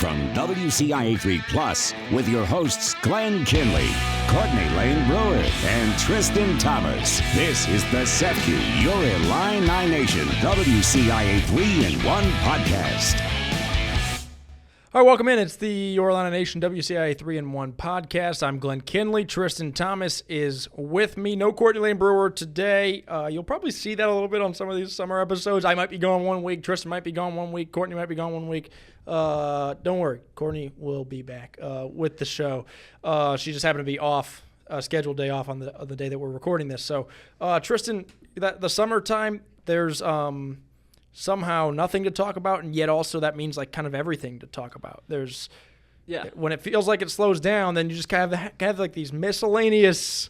from WCIA 3 Plus with your hosts Glenn Kinley, Courtney Lane Brewer, and Tristan Thomas. This is the SEFCU Your Illini Nation WCIA 3-in-1 podcast. All right, welcome in. It's the Your Illini Nation WCIA 3-in-1 podcast. I'm Glenn Kinley. Tristan Thomas is with me. No Courtney Lane Brewer today. You'll probably see that a little bit on some of these summer episodes. I might be gone 1 week. Tristan might be gone 1 week. Courtney might be gone 1 week. Don't worry. Courtney will be back with the show. She just happened to be off, scheduled day off on the day that we're recording this. So, Tristan, the summertime, there's somehow nothing to talk about, and yet also that means like kind of everything to talk about. When it feels like it slows down, then you just kind of have like these miscellaneous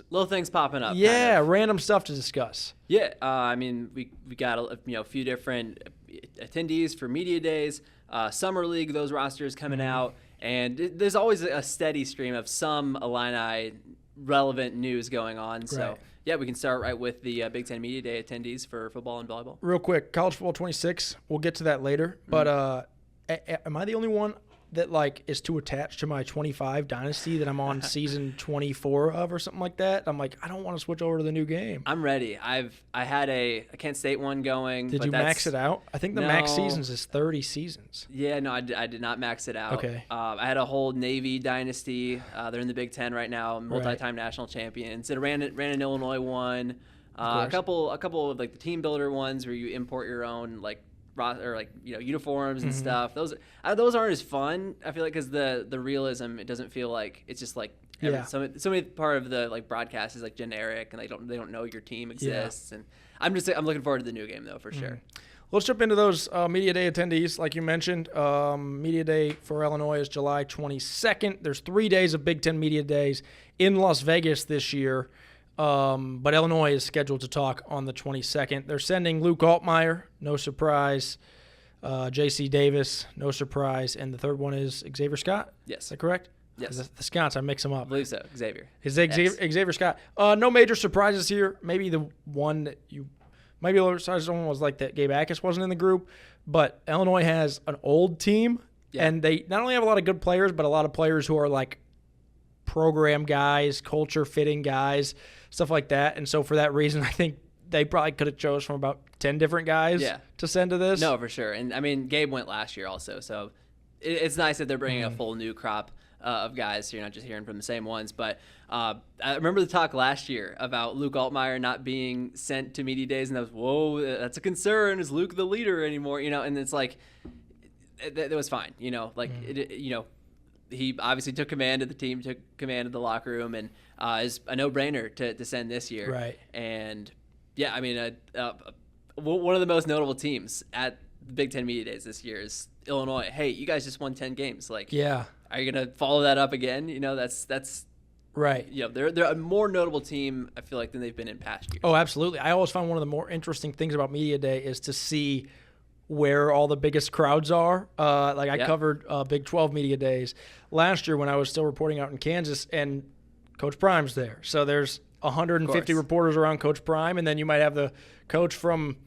little things popping up. Yeah, random stuff to discuss. Yeah, I mean we got a few different attendees for media days, summer league, those rosters coming out, and there's always a steady stream of some Illini relevant news going on. Right. So. Yeah, we can start right with the Big Ten Media Day attendees for football and volleyball. Real quick, College Football 26, we'll get to that later. But am I the only one that like is too attached to my 25 dynasty that I'm on season 24 of or something like that? I'm like, I don't want to switch over to the new game. I'm ready. I had a Kent State one going. Did you max it out? I think the max seasons is 30 seasons. Yeah, no, I did not max it out. Okay. I had a whole Navy dynasty. They're in the Big Ten right now, multi-time national champions. It ran an Illinois one. A couple of like the team builder ones where you import your own like uniforms and stuff. Those aren't as fun, I feel like, because the realism, it doesn't feel like it's just like so many part of the like broadcast is like generic, and they don't know your team exists. And I'm looking forward to the new game though, for sure. Let's jump into those Media Day attendees. Like you mentioned, Media Day for Illinois is July 22nd. There's 3 days of Big Ten Media Days in Las Vegas this year. But Illinois is scheduled to talk on the 22nd. They're sending Luke Altmaier, no surprise. J.C. Davis, no surprise. And the third one is Xavier Scott? Yes. Is that correct? Yes. The Scotts, I mix them up. I believe so. Xavier. Is Xavier Scott? No major surprises here. Maybe the one that you might be a little surprised on was like that Gabe Akis wasn't in the group. But Illinois has an old team, and they not only have a lot of good players, but a lot of players who are like program guys, culture-fitting guys, stuff like that. And so for that reason, I think they probably could have chose from about 10 different guys to send to this. No, for sure. And, I mean, Gabe went last year also, so it's nice that they're bringing a full new crop of guys, so you're not just hearing from the same ones. But I remember the talk last year about Luke Altmaier not being sent to media days, and that was, whoa, that's a concern. Is Luke the leader anymore? And it's like it was fine, He obviously took command of the team, took command of the locker room, and is a no-brainer to send this year. Right. And, yeah, I mean, one of the most notable teams at the Big Ten Media Days this year is Illinois. Hey, you guys just won 10 games. Like, are you going to follow that up again? That's right. They're a more notable team, I feel like, than they've been in past years. Oh, absolutely. I always find one of the more interesting things about Media Day is to see where all the biggest crowds are. I covered Big 12 Media Days last year when I was still reporting out in Kansas, and Coach Prime's there. So there's 150 reporters around Coach Prime, and then you might have the coach from,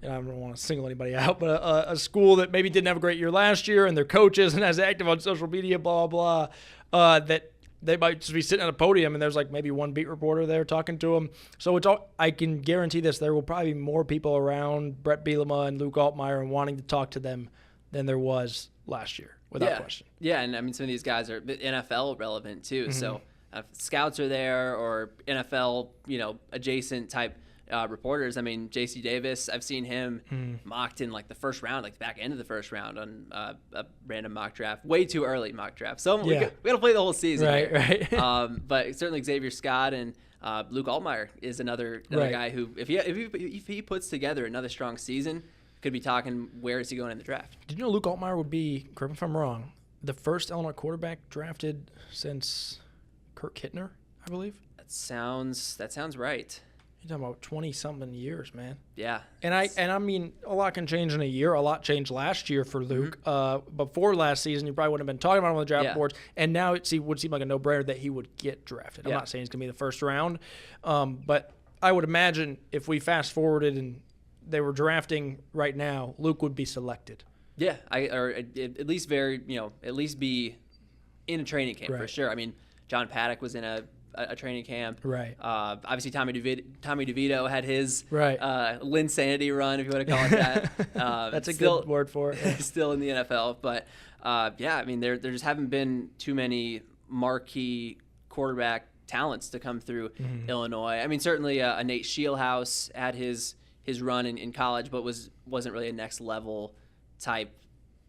I don't want to single anybody out, but a school that maybe didn't have a great year last year, and their coach isn't as active on social media, blah, blah, that they might just be sitting at a podium, and there's like maybe one beat reporter there talking to them. So I can guarantee this, there will probably be more people around Brett Bielema and Luke Altmaier and wanting to talk to them than there was last year, without question. Yeah, and I mean, some of these guys are NFL relevant too. So if scouts are there or NFL, adjacent type reporters. I mean, J.C. Davis, I've seen him mocked in like the first round, like the back end of the first round on a random mock draft, way too early mock draft. So we got to play the whole season. Right. But certainly Xavier Scott and Luke Altmaier is another guy who, if he puts together another strong season, could be talking where is he going in the draft. Did you know Luke Altmaier would be, correct me if I'm wrong, the first Illinois quarterback drafted since Kirk Hittner, I believe? That sounds right. You're talking about 20-something years, man. Yeah. And I mean, a lot can change in a year. A lot changed last year for Luke. Before last season, you probably wouldn't have been talking about him on the draft boards. And now it would seem like a no-brainer that he would get drafted. I'm not saying he's going to be the first round. But I would imagine if we fast-forwarded and they were drafting right now, Luke would be selected. Yeah, or at least at least be in a training camp for sure. I mean, John Paddock was in a training camp. Right. Obviously, Tommy DeVito had his Linsanity run, if you want to call it that. That's a good word for it. Still in the NFL, but I mean, there just haven't been too many marquee quarterback talents to come through Illinois. I mean, certainly a Nate Scheelhaus had his run in college, but wasn't really a next level type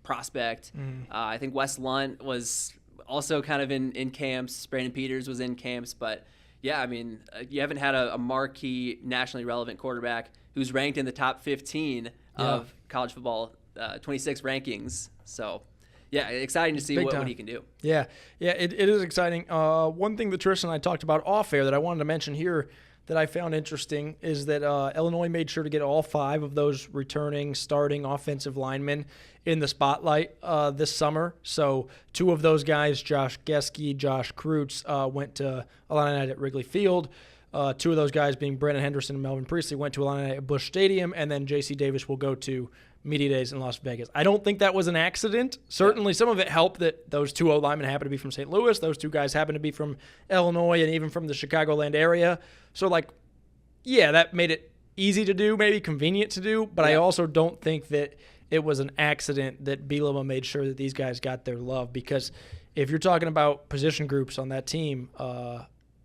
prospect. I think Wes Lunt was also kind of in camps. Brandon Peters was in camps, but yeah, I mean, you haven't had a marquee nationally relevant quarterback who's ranked in the top 15 of college football 26 rankings. So yeah, exciting to see what he can do. Yeah, it is exciting. One thing that Tristan and I talked about off air that I wanted to mention here that I found interesting is that Illinois made sure to get all 5 of those returning starting offensive linemen in the spotlight this summer. So 2 of those guys, Josh Geske, Josh Kreutz, went to Illini Night at Wrigley Field. 2 of those guys being Brandon Henderson and Melvin Priestley went to Illini Night at Busch Stadium, and then J.C. Davis will go to Media Days in Las Vegas. I don't think that was an accident. Certainly some of it helped that those 2 O-linemen happen to be from St. Louis. Those 2 guys happen to be from Illinois and even from the Chicagoland area. So, that made it easy to do, maybe convenient to do, but I also don't think that it was an accident that Bielema made sure that these guys got their love, because if you're talking about position groups on that team,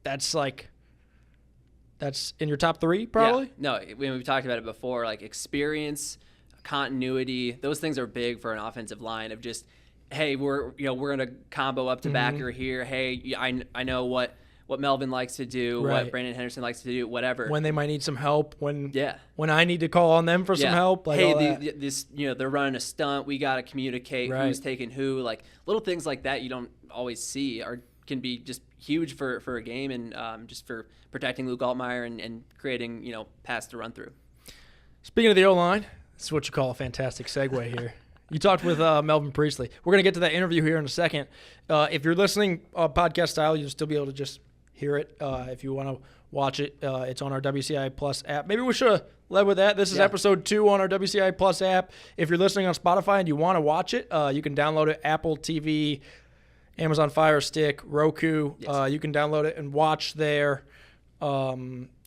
that's in your top 3 probably? Yeah. No, we've talked about it before, experience, continuity, those things are big for an offensive line of just, hey, we're going to combo up to backer here. Hey, I know what Melvin likes to do, what Brandon Henderson likes to do, whatever. When they might need some help, when I need to call on them for some help. Hey, they're running a stunt. We got to communicate who's taking who. Little things like that you don't always see can be just huge for a game and just for protecting Luke Altmaier and creating pass to run through. Speaking of the O-line, this is what you call a fantastic segue here. You talked with Melvin Priestley. We're going to get to that interview here in a second. If you're listening podcast style, you'll still be able to just hear it. If you want to watch it, it's on our WCIA Plus app. Maybe we should have led with that. This is episode 2 on our WCIA Plus app. If you're listening on Spotify and you want to watch it, you can download it, Apple TV, Amazon Fire Stick, Roku. Yes. You can download it and watch there.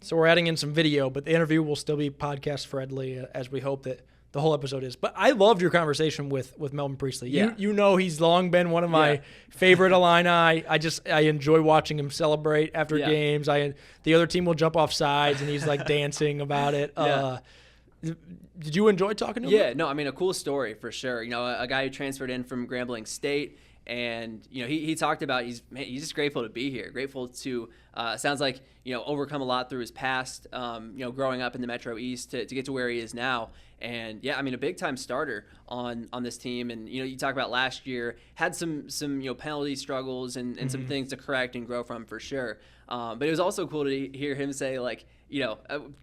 So we're adding in some video, but the interview will still be podcast friendly, as we hope that the whole episode is. But I loved your conversation with Melvin Priestley. Yeah. You know he's long been one of my favorite Illini. I enjoy watching him celebrate after games. The other team will jump off sides and he's dancing about it. Did you enjoy talking to him? Yeah, no, I mean, a cool story for sure. A guy who transferred in from Grambling State. And he talked about he's just grateful to be here, grateful to sounds like overcome a lot through his past, growing up in the Metro East to get to where he is now. And yeah, I mean, a big time starter on this team. And you talk about last year had some penalty struggles and some things to correct and grow from for sure. But it was also cool to hear him say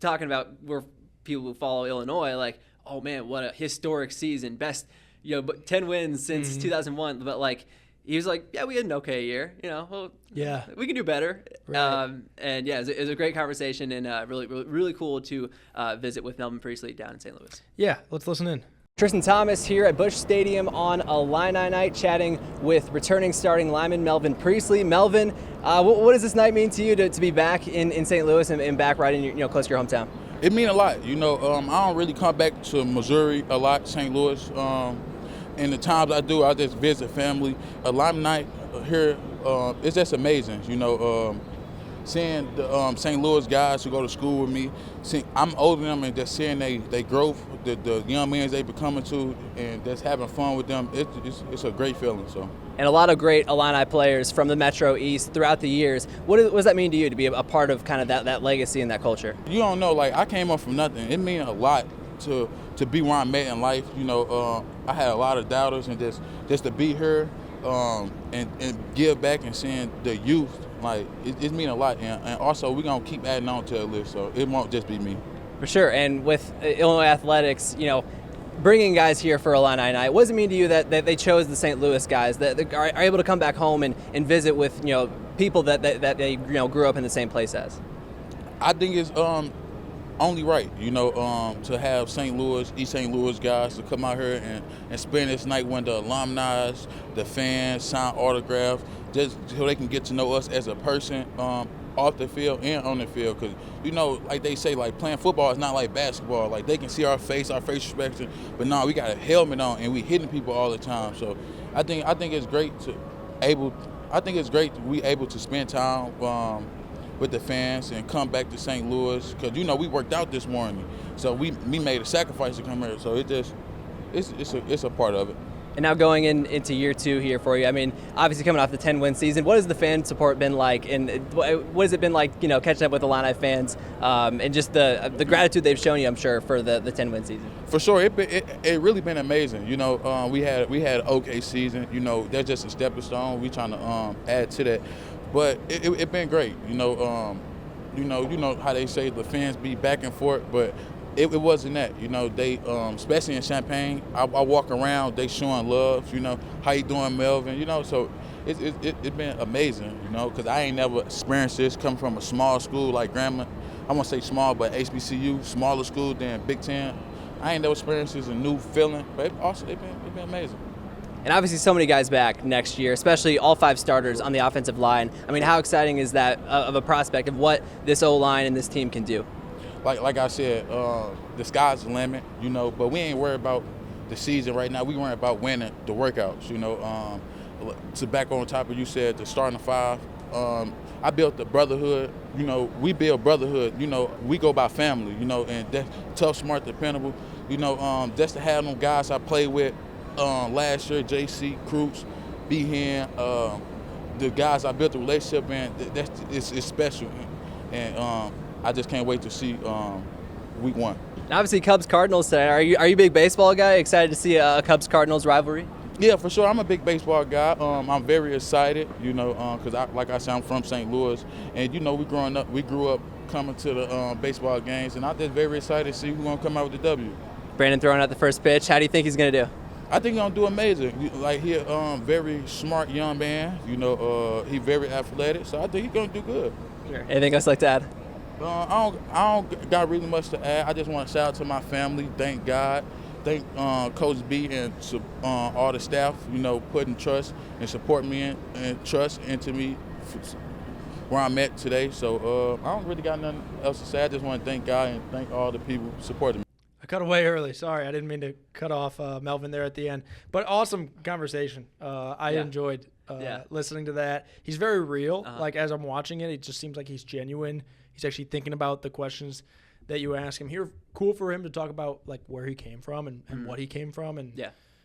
talking about where people who follow Illinois, oh man, what a historic season, best. But 10 wins since 2001. But he was yeah, we had an okay year. We can do better. Right. And yeah, it was a great conversation and really, really, really cool to visit with Melvin Priestley down in St. Louis. Yeah, let's listen in. Tristan Thomas here at Busch Stadium on Illini Night, chatting with returning starting lineman Melvin Priestley. Melvin, what does this night mean to you to be back in St. Louis and back right in close to your hometown? It means a lot. I don't really come back to Missouri a lot, St. Louis. And the times I do, I just visit family. Illini Night here, it's just amazing. Seeing the St. Louis guys who go to school with me, I'm older than them, and just seeing they growth, the young men they becoming to, and just having fun with them, it's a great feeling. So. And a lot of great Illini players from the Metro East throughout the years. What does that mean to you to be a part of kind of that legacy and that culture? You don't know, I came up from nothing. It means a lot to be where I'm at in life. I had a lot of doubters, and just to be here and give back and seeing the youth, it means a lot. And also, we're going to keep adding on to the list, so it won't just be me. For sure. And with Illinois athletics, bringing guys here for Illini Night, what does it mean to you that they chose the St. Louis guys that are able to come back home and visit with people that they grew up in the same place as? I think it's only right, to have St. Louis, East St. Louis guys to come out here and spend this night when the alumni, the fans sign autographs, just so they can get to know us as a person off the field and on the field. Because, like they say, like playing football is not like basketball. Like they can see our facial expression, but no, we got a helmet on and we hitting people all the time. So I think it's great we able to spend time with the fans and come back to St. Louis, because we worked out this morning, so we made a sacrifice to come here. So it's a part of it. And now going into year 2 here for you, I mean, obviously coming off the 10-win season, what has the fan support been like, and what has it been like, catching up with Illini fans, and just the gratitude they've shown you, I'm sure, for the 10-win season? For sure, it really been amazing. We had an okay season. That's just a stepping stone. We trying to add to that. But it been great, you know how they say the fans be back and forth, but it wasn't that, they, especially in Champaign, I walk around, they showing love, how you doing, Melvin, so it's been amazing, because I ain't never experienced this coming from a small school like Grambling. I won't say small, but HBCU, smaller school than Big Ten. I ain't never experienced this, a new feeling, but it's been amazing. And obviously so many guys back next year, especially all 5 starters on the offensive line. I mean, how exciting is that of a prospect of what this O-line and this team can do? Like I said, the sky's the limit, but we ain't worried about the season right now. We worried about winning the workouts, To back on top of you said, the starting 5, I built the brotherhood, we build brotherhood, we go by family, and that's tough, smart, dependable, just to have them guys I played with last year, JC, Cruz, Behan, the guys I built a relationship in, it's special. And I just can't wait to see week 1. Obviously, Cubs-Cardinals today. Are you a big baseball guy? Excited to see a Cubs-Cardinals rivalry? Yeah, for sure. I'm a big baseball guy. I'm very excited, because like I said, I'm from St. Louis. And, we grew up coming to the baseball games. And I'm just very excited to see who's going to come out with the W. Brandon throwing out the first pitch. How do you think he's going to do? I think he's going to do amazing. Like, he's a very smart young man. He's very athletic. So I think he's going to do good. Sure. Anything else like to add? I don't got really much to add. I just want to shout out to my family. Thank God. Thank Coach B and all the staff, putting trust and supporting me and trust into me where I'm at today. So I don't really got nothing else to say. I just want to thank God and thank all the people supporting me. I cut away early. Sorry, I didn't mean to cut off Melvin there at the end. But awesome conversation. I enjoyed listening to that. He's very real. Like, as I'm watching it, it just seems like he's genuine. He's actually thinking about the questions that you ask him. Here, cool for him to talk about, like, where he came from and what he came from and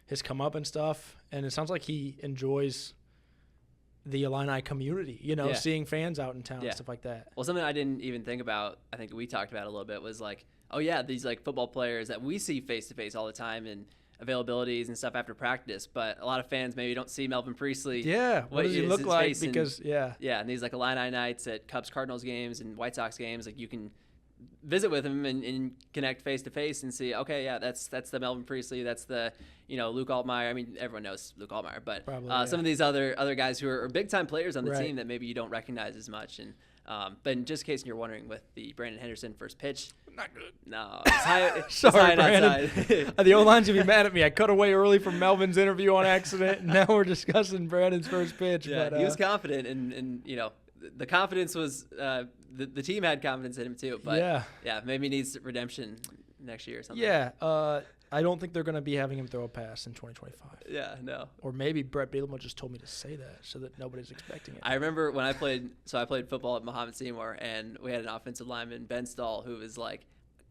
his come up and stuff. And it sounds like he enjoys the Illini community, seeing fans out in town and stuff like that. Well, something I didn't even think about, I think we talked about a little bit, was like, oh, yeah, these, like, football players that we see face-to-face all the time and availabilities and stuff after practice, but a lot of fans maybe don't see Melvin Priestley. Yeah, what does he look like? Because, and these, like, Illini nights at Cubs-Cardinals games and White Sox games, like, you can visit with him and connect face-to-face and see, okay, yeah, that's the Melvin Priestley, that's the, Luke Altmaier. I mean, everyone knows Luke Altmaier, but some of these other guys who are big-time players on the team that maybe you don't recognize as much. And but in just in case you're wondering, with the Brandon Henderson first pitch, not good. No, it's high. Sorry, Brandon. The O-line's gonna be mad at me. I cut away early from Melvin's interview on accident, and now we're discussing Brandon's first pitch. Yeah, but, he was confident, and the confidence was the team had confidence in him too. But maybe he needs redemption next year or something. Yeah, I don't think they're going to be having him throw a pass in 2025. Yeah, no. Or maybe Brett Bielema just told me to say that so that nobody's expecting it. I remember when I played football at Muhammad Seymour, and we had an offensive lineman, Ben Stahl, who was like,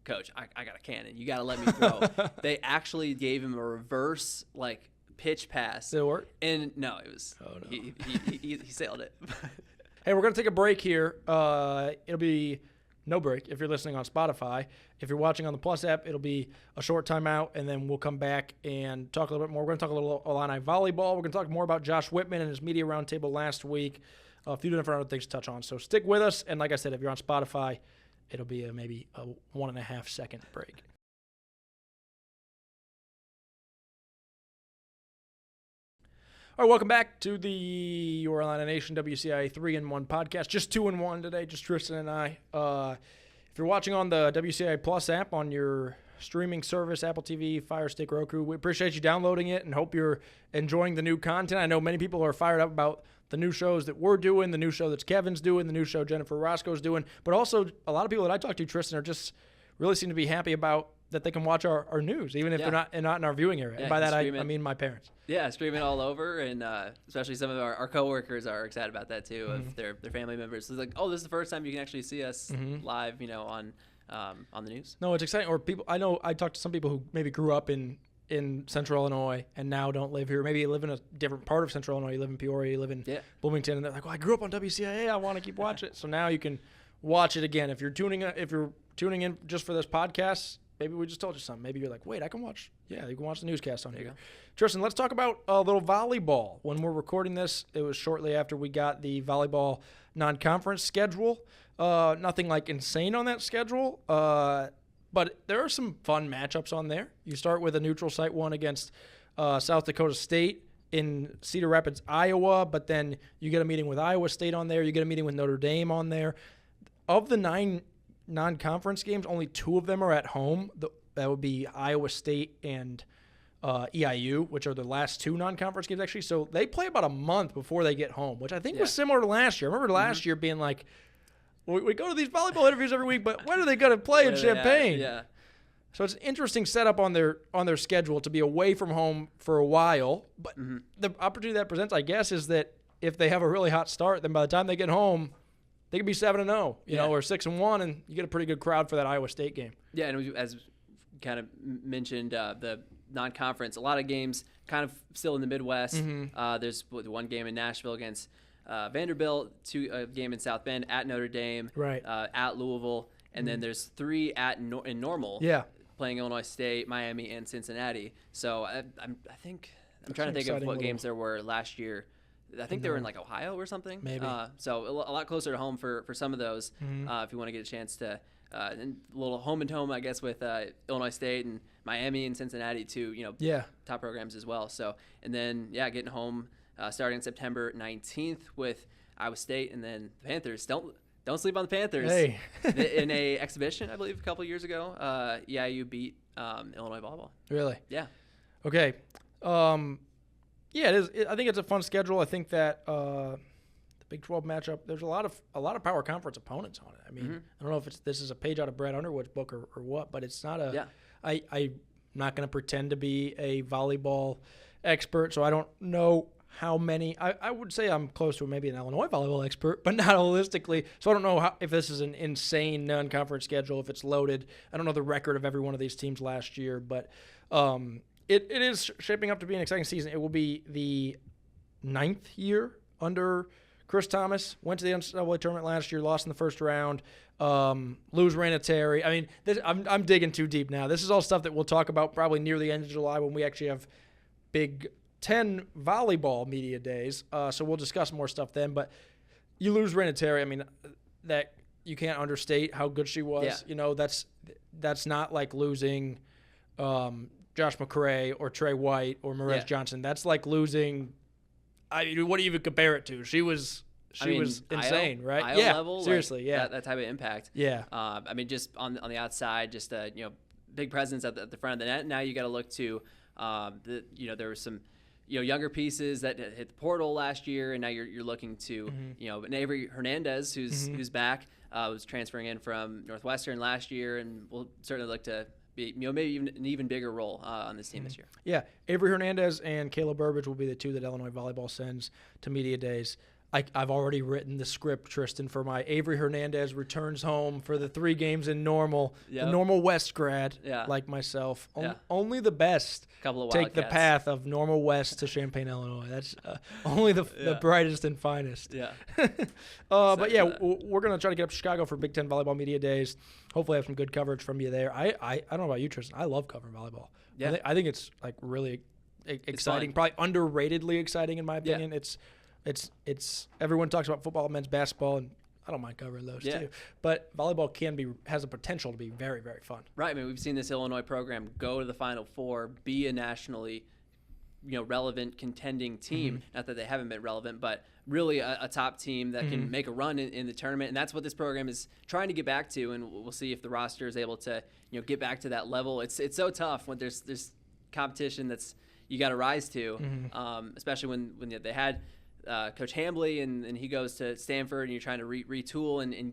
Coach, I got a cannon. You got to let me throw. They actually gave him a reverse, like, pitch pass. Did it work? And no, it was. Oh, no. He sailed it. Hey, we're going to take a break here. It'll be no break if you're listening on Spotify. If you're watching on the Plus app, it'll be a short timeout, and then we'll come back and talk a little bit more. We're going to talk a little Illini volleyball. We're going to talk more about Josh Whitman and his media roundtable last week. A few different other things to touch on. So stick with us. And like I said, if you're on Spotify, it'll be maybe a 1.5 second break. All right, welcome back to the Your Illini Nation WCIA 3-in-1 podcast. Just 2-in-1 today, just Tristan and I. If you're watching on the WCIA Plus app on your streaming service, Apple TV, Fire Stick, Roku, we appreciate you downloading it and hope you're enjoying the new content. I know many people are fired up about the new shows that we're doing, the new show that Kevin's doing, the new show Jennifer Roscoe's doing, but also a lot of people that I talk to, Tristan, are just really seem to be happy about that they can watch our news, even if they're not in our viewing area. Yeah, and by that, I mean my parents. Yeah, streaming all over, and especially some of our coworkers are excited about that too, of their family members. It's like, oh, this is the first time you can actually see us live, on the news. No, it's exciting. Or people, I know I talked to some people who maybe grew up in Central Illinois and now don't live here. Maybe you live in a different part of Central Illinois. You live in Peoria, you live in Bloomington, and they're like, well, I grew up on WCIA. I want to keep watching it. So now you can watch it again. If you're tuning in just for this podcast, maybe we just told you something. Maybe you're like, wait, I can watch. Yeah, you can watch the newscast on here. Tristan, let's talk about a little volleyball. When we're recording this, it was shortly after we got the volleyball non-conference schedule. Nothing like insane on that schedule, but there are some fun matchups on there. You start with a neutral site one against South Dakota State in Cedar Rapids, Iowa, but then you get a meeting with Iowa State on there. You get a meeting with Notre Dame on there. Of the 9 non-conference games, only 2 of them are at home. That would be Iowa State and EIU, which are the last 2 non-conference games, actually. So they play about a month before they get home, which I think was similar to last year. I remember last year being like, we go to these volleyball interviews every week, but when are they going to play in Champaign? Yeah. So it's an interesting setup on their schedule to be away from home for a while. But the opportunity that presents, I guess, is that if they have a really hot start, then by the time they get home, they could be 7-0, you know, or 6-1, and you get a pretty good crowd for that Iowa State game. Yeah, and as kind of mentioned, the non-conference, a lot of games kind of still in the Midwest. There's one game in Nashville against Vanderbilt, a game in South Bend, at Notre Dame, at Louisville, and then there's 3 in Normal. Yeah. Playing Illinois State, Miami, and Cincinnati. So I'm trying to think of what games there were last year. I think they were in like Ohio or something. Maybe. So a lot closer to home for some of those. If you want to get a chance to, and a little home and home, I guess, with Illinois State and Miami and Cincinnati too. Top programs as well. So and then getting home starting September 19th with Iowa State, and then the Panthers. Don't sleep on the Panthers. Hey. In a exhibition, I believe, a couple years ago, EIU beat Illinois volleyball. Really? Yeah. Okay. Yeah, it is. I think it's a fun schedule. I think that the Big 12 matchup, there's a lot of power conference opponents on it. I mean, I don't know if this is a page out of Brad Underwood's book or what, but it's not a. Yeah. I'm not going to pretend to be a volleyball expert, so I don't know how many. I would say I'm close to maybe an Illinois volleyball expert, but not holistically. So I don't know if this is an insane non-conference schedule, if it's loaded. I don't know the record of every one of these teams last year, but it is shaping up to be an exciting season. It will be the 9th year under Chris Thomas. Went to the NCAA tournament last year, lost in the first round. Lose Ranatari. I mean, I'm digging too deep now. This is all stuff that we'll talk about probably near the end of July when we actually have Big 10 volleyball media days. So we'll discuss more stuff then. But you lose Ranatari. I mean, that you can't understate how good she was. Yeah. You know, that's not like losing Josh McCray or Trey White or Marez Johnson. That's like losing. I mean, what do you even compare it to? She was insane, right? IO level, seriously, like, that type of impact. Yeah. I mean, just on the outside, just big presence at the front of the net. Now you got to look to there were some younger pieces that hit the portal last year, and now you're looking to and Avery Hernandez, who's back, was transferring in from Northwestern last year, and we'll certainly look to be maybe even an even bigger role on this team this year. Yeah, Avery Hernandez and Kayla Burbage will be the 2 that Illinois volleyball sends to media days. I've already written the script, Tristan, for my Avery Hernandez returns home for the 3 games in Normal. Yep. The Normal West grad, like myself. Only the best take the path of Normal West to Champaign, Illinois. That's only the brightest and finest. Yeah. But yeah, we're going to try to get up to Chicago for Big 10 volleyball media days. Hopefully have some good coverage from you there. I don't know about you, Tristan. I love covering volleyball. Yeah. I think it's like really exciting, probably underratedly exciting in my opinion. Yeah. It's everyone talks about football, men's basketball, and I don't mind covering those too. But volleyball has a potential to be very, very fun. Right. I mean, we've seen this Illinois program go to the Final Four, be a nationally relevant contending team. Not that they haven't been relevant, but really a top team that can make a run in the tournament. And that's what this program is trying to get back to. And we'll see if the roster is able to, get back to that level. It's so tough when there's competition that's you got to rise to, especially when they had Coach Hambly and he goes to Stanford and you're trying to retool and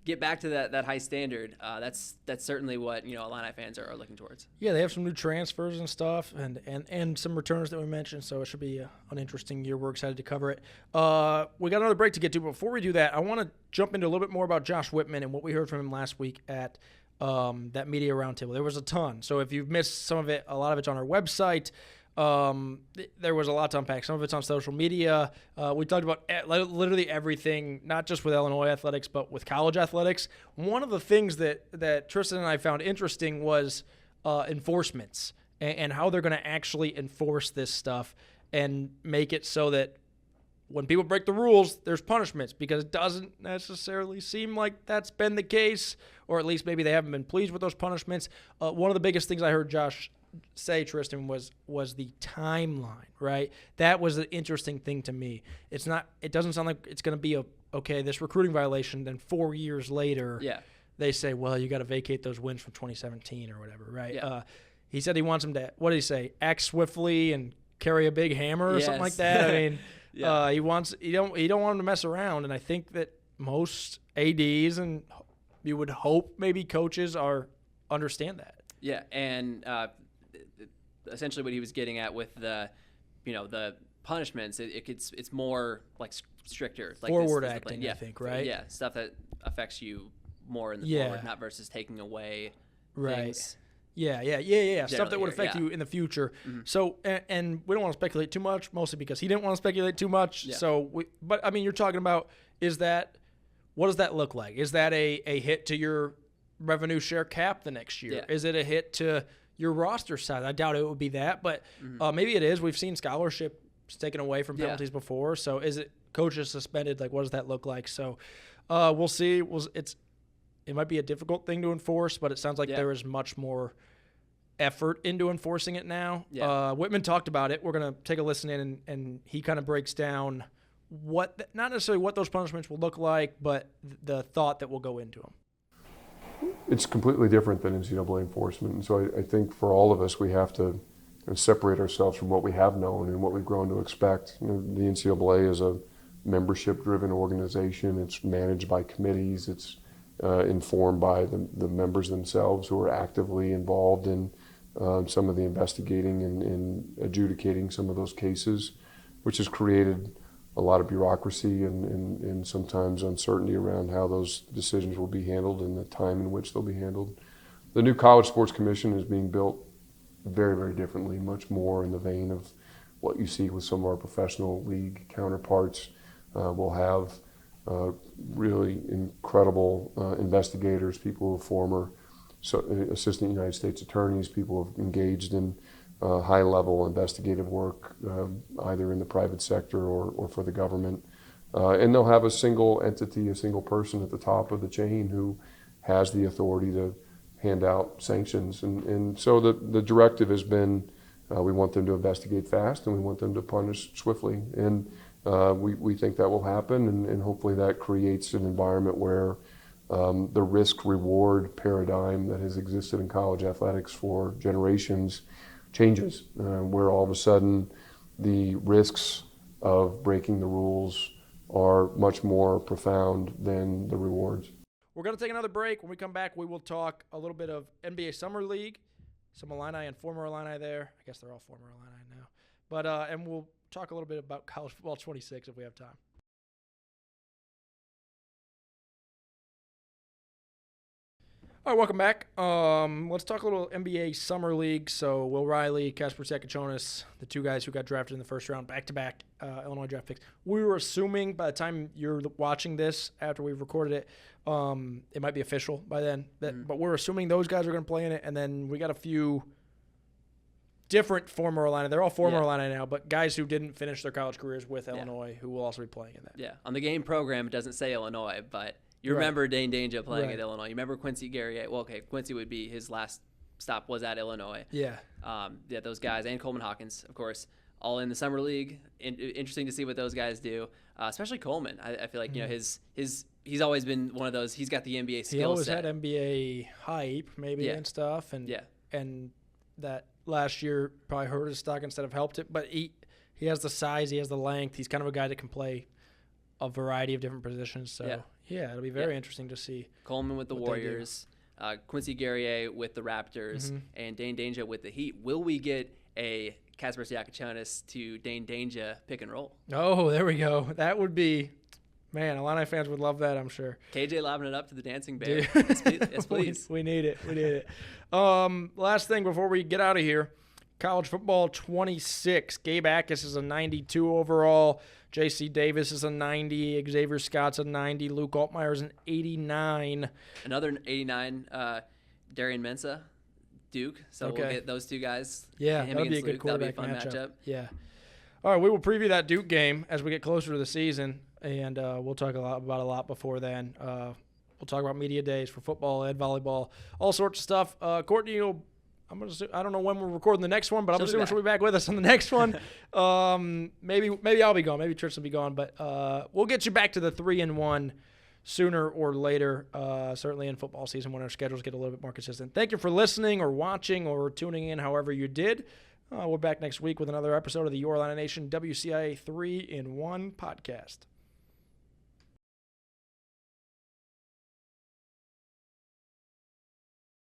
get back to that high standard. That's certainly what Illini fans are looking towards. Yeah, they have some new transfers and stuff, and some returners that we mentioned. So it should be an interesting year. We're excited to cover it. We got another break to get to. Before we do that, I want to jump into a little bit more about Josh Whitman and what we heard from him last week at that media roundtable. There was a ton. So if you've missed some of it, a lot of it's on our website. There was a lot to unpack. Some of it's on social media. We talked about literally everything, not just with Illinois athletics, but with college athletics. One of the things that Tristan and I found interesting was enforcements and how they're going to actually enforce this stuff and make it so that when people break the rules, there's punishments, because it doesn't necessarily seem like that's been the case, or at least maybe they haven't been pleased with those punishments. One of the biggest things I heard Josh say, Tristan, was the timeline, right? That was an interesting thing to me. It doesn't sound like it's going to be this recruiting violation, then 4 years later they say, well, you got to vacate those wins from 2017 or whatever, right? Yeah. He said he wants him to, what did he say, act swiftly and carry a big hammer or something like that. I mean, you don't want him to mess around, and I think that most ADs and you would hope maybe coaches understand that. Yeah, and essentially what he was getting at with the punishments, it's more like stricter, like forward this acting, I think, right? Yeah, stuff that affects you more in the forward, not versus taking away things. Yeah. Stuff that would affect you in the future. So, and we don't want to speculate too much, mostly because he didn't want to speculate too much. Yeah. So, but I mean, you're talking about, what does that look like? Is that a hit to your revenue share cap the next year? Is it a hit to your roster size? I doubt it would be that, but maybe it is. We've seen scholarships taken away from penalties before. So is it coaches suspended? Like, what does that look like? So we'll see. It might be a difficult thing to enforce, but it sounds like there is much more effort into enforcing it now. Yeah. Whitman talked about it. We're going to take a listen in, and he kind of breaks down not necessarily what those punishments will look like, but the thought that will go into them. It's completely different than NCAA enforcement. And so I think for all of us, we have to separate ourselves from what we have known and what we've grown to expect. The NCAA is a membership-driven organization. It's managed by committees. It's informed by the members themselves, who are actively involved in some of the investigating and adjudicating some of those cases, which has created a lot of bureaucracy and sometimes uncertainty around how those decisions will be handled and the time in which they'll be handled. The new College Sports Commission is being built very, very differently, much more in the vein of what you see with some of our professional league counterparts. We'll have really incredible investigators, people who are former assistant United States attorneys, people who have engaged in high-level investigative work, either in the private sector or for the government. And they'll have a single entity, a single person at the top of the chain who has the authority to hand out sanctions. And so the directive has been, we want them to investigate fast and we want them to punish swiftly. And we think that will happen, and hopefully that creates an environment where the risk-reward paradigm that has existed in college athletics for generations changes, where all of a sudden the risks of breaking the rules are much more profound than the rewards. We're going to take another break. When we come back, we will talk a little bit of NBA Summer League, some Illini and former Illini there. I guess they're all former Illini now. But and we'll talk a little bit about college football 26 if we have time. All right, welcome back. Let's talk a little NBA Summer League. So Will Riley, Kasper Sakachonis, the two guys who got drafted in the first round, back-to-back Illinois draft picks. We were assuming by the time you're watching this, after we've recorded it, it might be official by then. But we're assuming those guys are going to play in it. And then we got a few different former Illini. They're all former Illini now, but guys who didn't finish their college careers with Illinois who will also be playing in that. Yeah, on the game program, it doesn't say Illinois, but you remember Dane Danger playing at Illinois. You remember Quincy Guerrier. Well, okay, Quincy would be his last stop was at Illinois. Yeah. Those guys, and Coleman Hawkins, of course. all in the summer league. Interesting to see what those guys do, especially Coleman. I feel like he's always been one of those. He's got the NBA skill set. He always had NBA hype, maybe, and stuff, and that last year probably hurt his stock instead of helped it. But he has the size, he has the length. He's kind of a guy that can play a variety of different positions. So it'll be very interesting to see. Coleman with the Warriors, Quincy Guerrier with the Raptors, and Dane Danger with the Heat. Will we get a Kasper Siakachonis to Dane Danger pick and roll? Oh, there we go. That would be, man, Illini fans would love that, I'm sure. KJ lobbing it up to the dancing bear. Yes, please. We need it. We need it. Last thing before we get out of here. College football 26. Gabe Akis is a 92 overall. J.C. Davis is a 90. Xavier Scott's a 90. Luke Altmaier is an 89. Another 89, Darian Mensah, Duke. So we'll get those two guys. Yeah, that'll be a good quarterback matchup. Yeah. All right, we will preview that Duke game as we get closer to the season, and we'll talk about a lot before then. We'll talk about media days for football and volleyball, all sorts of stuff. Courtney will. I don't know when we're recording the next one, but I'm assuming she'll be back with us on the next one. Maybe I'll be gone. Maybe Tristan will be gone. But we'll get you back to the 3-1 sooner or later, certainly in football season when our schedules get a little bit more consistent. Thank you for listening or watching or tuning in however you did. We're back next week with another episode of the Your Illini Nation WCIA 3-in-1 podcast.